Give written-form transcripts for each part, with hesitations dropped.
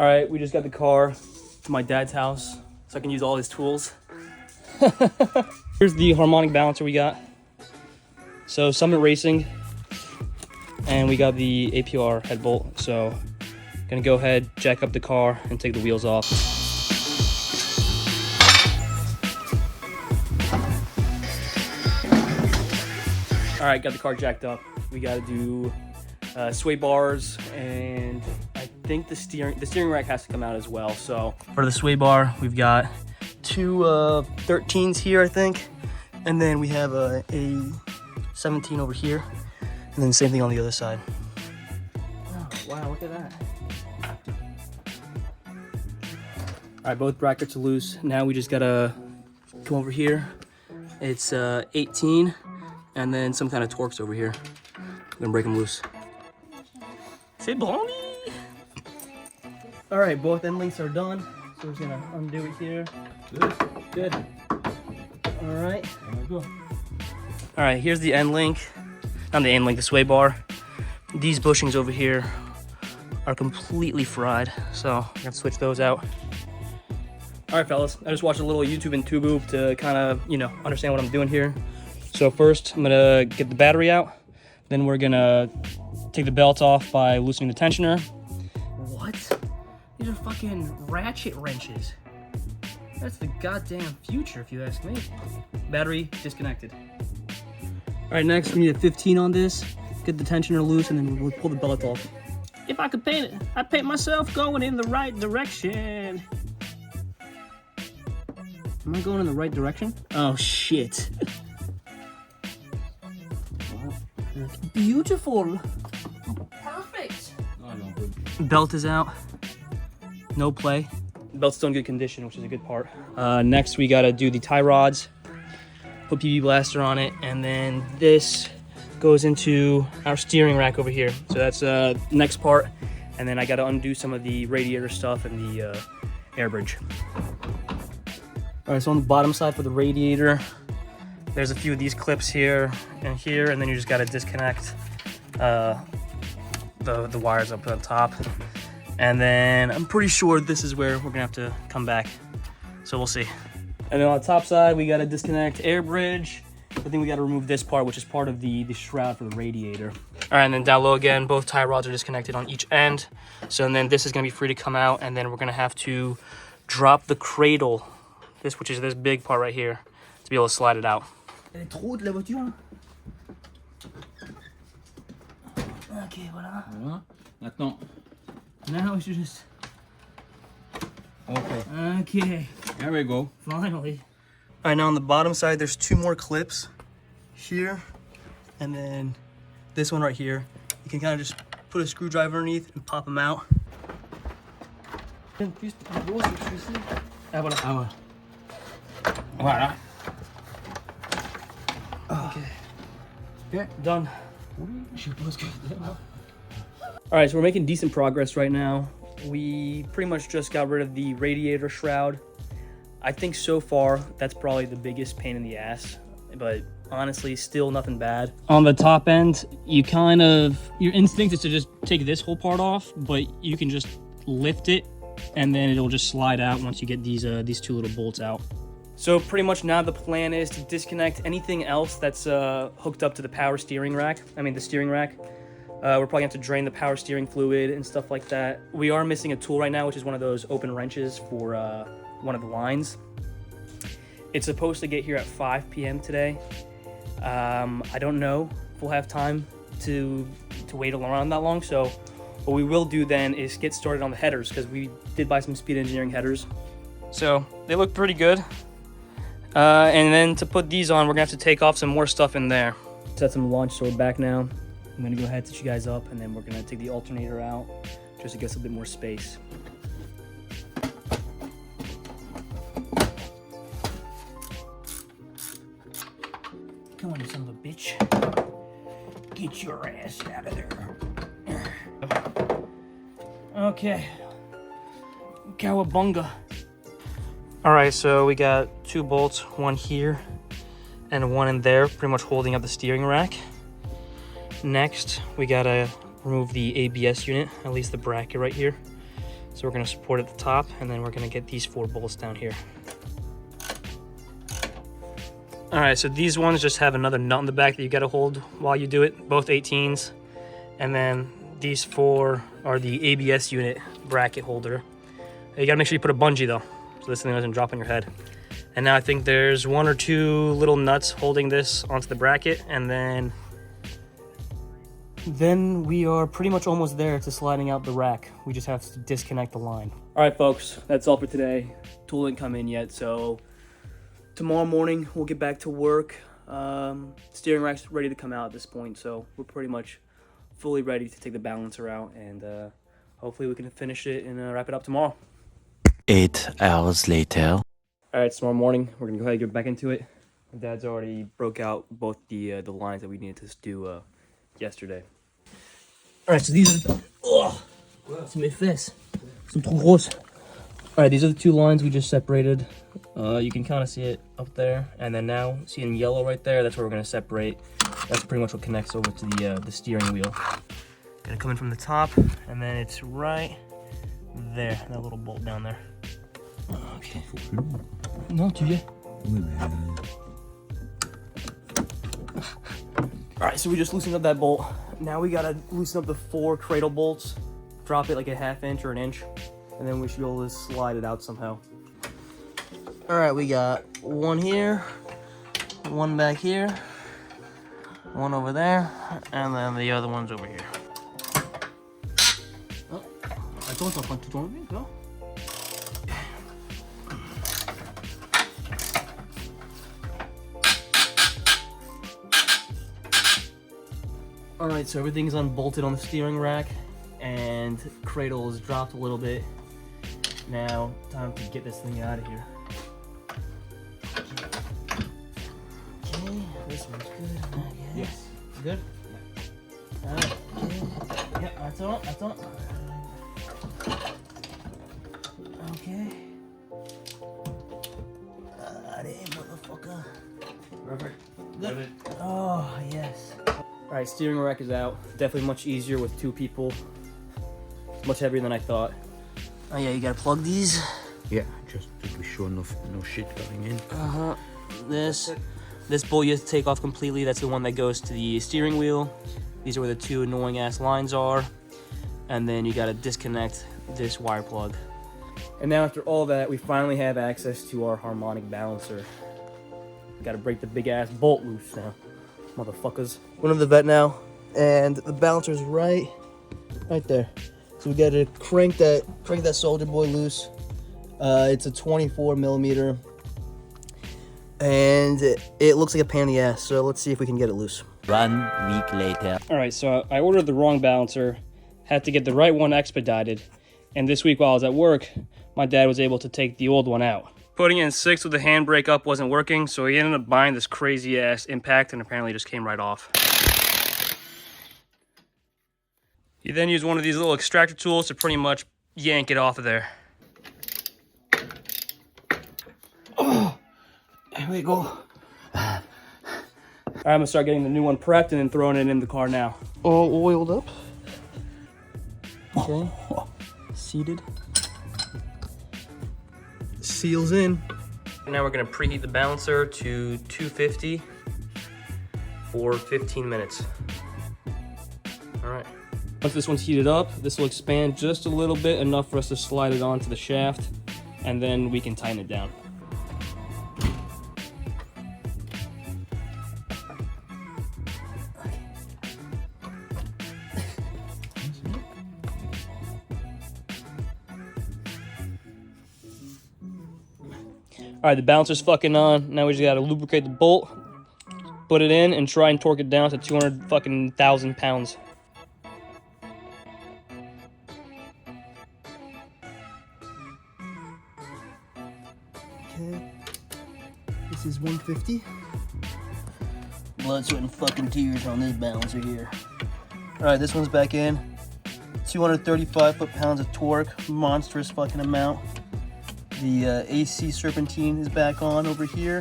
All right, we just got the car to my dad's house so I can use all his tools. Here's the harmonic balancer we got. So Summit Racing, and we got the APR head bolt. So gonna go ahead, jack up the car and take the wheels off. All right, got the car jacked up. We gotta do sway bars, and I think the steering rack has to come out as well. So for the sway bar, we've got two 13s here, I think, and then we have a 17 over here, and then the same thing on the other side. Oh, wow, look at that. All right, both brackets are loose. Now we just gotta go over here. It's 18, and then some kind of Torx over here. I'm gonna break them loose. C'est baloney! All right, both end links are done. So we're just gonna undo it here. Good. All right. All right, here's the end link. Not the end link, the sway bar. These bushings over here are completely fried, so I'm gonna switch those out. All right, fellas, I just watched a little YouTube and TubeBoob to kind of, understand what I'm doing here. So first, I'm gonna get the battery out. Then we're gonna take the belt off by loosening the tensioner. What? These are fucking ratchet wrenches. That's the goddamn future, if you ask me. Battery disconnected. All right, next we need a 15 on this. Get the tensioner loose, and then we'll pull the belt off. If I could paint it, I'd paint myself going in the right direction. Am I going in the right direction? Oh, shit. Beautiful. Perfect. Belt is out. No play. Belt's still in good condition, which is a good part. Next, we gotta do the tie rods. Put PB Blaster on it, and then this goes into our steering rack over here. So that's the next part. And then I gotta undo some of the radiator stuff and the air bridge. All right, so on the bottom side for the radiator, there's a few of these clips here, and then you just gotta disconnect the wires up on top. And then I'm pretty sure this is where we're gonna have to come back. So we'll see. And then on the top side, we gotta disconnect air bridge. I think we gotta remove this part, which is part of the shroud for the radiator. All right, and then down low again, both tie rods are disconnected on each end. So then this is gonna be free to come out, and then we're gonna have to drop the cradle, which is this big part right here, to be able to slide it out. Elle est trop haute la voiture. Ok, voilà. Voilà. Maintenant. Now it's just. Okay. Okay. There we go. Finally. All right, now on the bottom side, there's two more clips here, and then this one right here. You can kind of just put a screwdriver underneath and pop them out. Ah, voilà. Ah ouais. Voilà. Okay. Yeah, done. All right, so we're making decent progress right now. We pretty much just got rid of the radiator shroud. I think so far that's probably the biggest pain in the ass, but honestly, still nothing bad. On the top end, your instinct is to just take this whole part off, but you can just lift it and then it'll just slide out once you get these two little bolts out. So pretty much now the plan is to disconnect anything else that's hooked up to the power steering rack. The steering rack. We're probably gonna have to drain the power steering fluid and stuff like that. We are missing a tool right now, which is one of those open wrenches for one of the lines. It's supposed to get here at 5 p.m. today. I don't know if we'll have time to wait around that long. So what we will do then is get started on the headers, because we did buy some Speed Engineering headers. So they look pretty good. And then to put these on, we're gonna have to take off some more stuff in there. Set some launch, so we're back now. I'm gonna go ahead and set you guys up, and then we're gonna take the alternator out just to get us a bit more space. Come on, you son of a bitch. Get your ass out of there. Okay. Cowabunga. All right, so we got two bolts, one here and one in there, pretty much holding up the steering rack. Next, we gotta remove the ABS unit, at least the bracket right here. So we're gonna support at the top, and then we're gonna get these 4 bolts down here. All right, so these ones just have another nut in the back that you gotta hold while you do it, both 18s. And then these 4 are the ABS unit bracket holder. You gotta make sure you put a bungee though, so this thing doesn't drop on your head. And now I think there's 1 or 2 little nuts holding this onto the bracket, and then we are pretty much almost there to sliding out the rack. We just have to disconnect the line. All right, folks, that's all for today. Tool didn't come in yet, so tomorrow morning we'll get back to work. Steering rack's ready to come out at this point, so we're pretty much fully ready to take the balancer out, and hopefully we can finish it and wrap it up tomorrow. 8 hours later. All right, tomorrow morning we're gonna go ahead and get back into it. My dad's already broke out both the lines that we needed to do yesterday. All right, so these are c'est mes fesses. Sont trop grosses. All right, these are the 2 lines we just separated. You can kind of see it up there, and then now see in yellow right there. That's where we're gonna separate. That's pretty much what connects over to the steering wheel. Gonna come in from the top, and then it's right there. That little bolt down there. Okay. Non, tu viens. All right, so we just loosened up that bolt. Now we gotta loosen up the 4 cradle bolts, drop it like a 1/2 inch or 1 inch, and then we should be able to slide it out somehow. All right, we got 1 here, 1 back here, 1 over there, and then the other one's over here. Oh, attends, t'es en train de tout enlever, non? All right, so everything's unbolted on the steering rack, and cradle is dropped a little bit. Now, time to get this thing out of here. Okay, this one's good. Okay. Yes. Good? Yeah. Alright, okay. Yep, that's all, that's all. Okay. Allez, motherfucker. Perfect. Good. Oh, yes. All right, steering rack is out. Definitely much easier with 2 people. It's much heavier than I thought. Oh yeah, you gotta plug these. Yeah, just to be sure no shit going in. This bolt you have to take off completely. That's the one that goes to the steering wheel. These are where the 2 annoying ass lines are. And then you gotta disconnect this wire plug. And now after all that, we finally have access to our harmonic balancer. Gotta break the big ass bolt loose now, motherfuckers. Went to the vet now, and the balancer's right there. So we gotta crank that soldier boy loose. It's a 24 millimeter, and it looks like a pain in the ass. So let's see if we can get it loose. 1 week later. All right, so I ordered the wrong balancer, had to get the right one expedited, and this week while I was at work, my dad was able to take the old one out. Putting in 6 with the handbrake up wasn't working, so he ended up buying this crazy ass impact, and apparently just came right off. He then used one of these little extractor tools to pretty much yank it off of there. Oh, here we go. All right, I'm gonna start getting the new one prepped and then throwing it in the car now. All oiled up. Okay, seated. Seals in. Now we're gonna preheat the balancer to 250 for 15 minutes. All right. Once this one's heated up, this will expand just a little bit, enough for us to slide it onto the shaft, and then we can tighten it down. All right, the balancer's fucking on. Now we just gotta lubricate the bolt, put it in, and try and torque it down to 200,000 pounds. Okay, this is 150. Blood, sweat, and fucking tears on this balancer here. All right, this one's back in. 235 foot-pounds of torque, monstrous fucking amount. The AC serpentine is back on over here.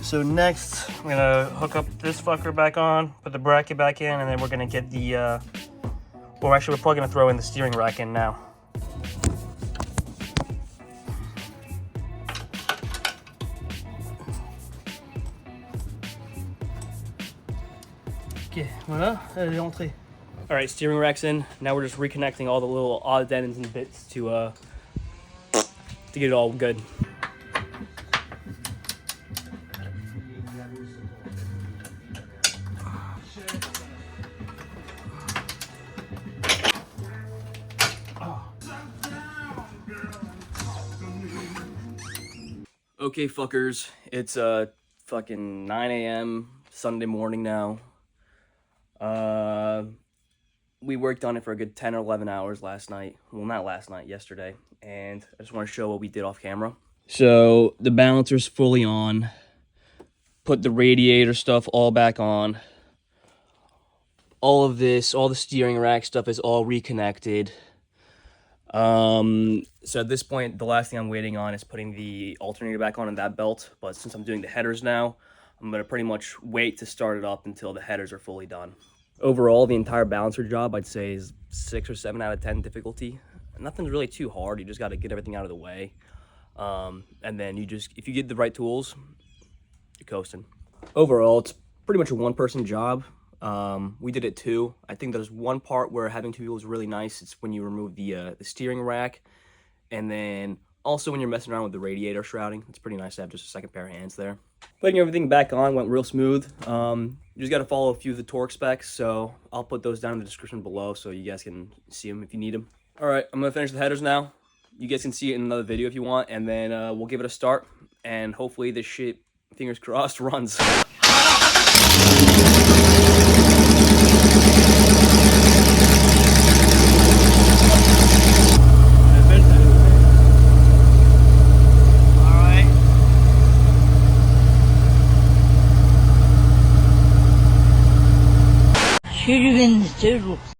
So next, I'm gonna hook up this fucker back on, put the bracket back in, and then we're gonna get the, well, actually we're probably gonna throw in the steering rack in now. Ok, voilà, elle est entrée. All right, steering rack's in. Now we're just reconnecting all the little odd ends and bits to get it all good. Okay, fuckers, it's fucking 9 a.m. Sunday morning now. We worked on it for a good 10 or 11 hours last night. Well, not last night, yesterday. And I just want to show what we did off camera. So the balancer's fully on. Put the radiator stuff all back on. All of this, all the steering rack stuff is all reconnected. So at this point, the last thing I'm waiting on is putting the alternator back on in that belt. But since I'm doing the headers now, I'm going to pretty much wait to start it up until the headers are fully done. Overall, the entire balancer job, I'd say, is 6 or 7 out of 10 difficulty. Nothing's really too hard. You just got to get everything out of the way. And then if you get the right tools, you're coasting. Overall, it's pretty much a one-person job. We did it two. I think there's one part where having two people is really nice. It's when you remove the steering rack. And then also when you're messing around with the radiator shrouding. It's pretty nice to have just a second pair of hands there. Putting everything back on went real smooth. You just got to follow a few of the torque specs. So I'll put those down in the description below so you guys can see them if you need them. All right, I'm going to finish the headers now. You guys can see it in another video if you want. And then we'll give it a start. And hopefully this shit, fingers crossed, runs. Sürgün sürgün.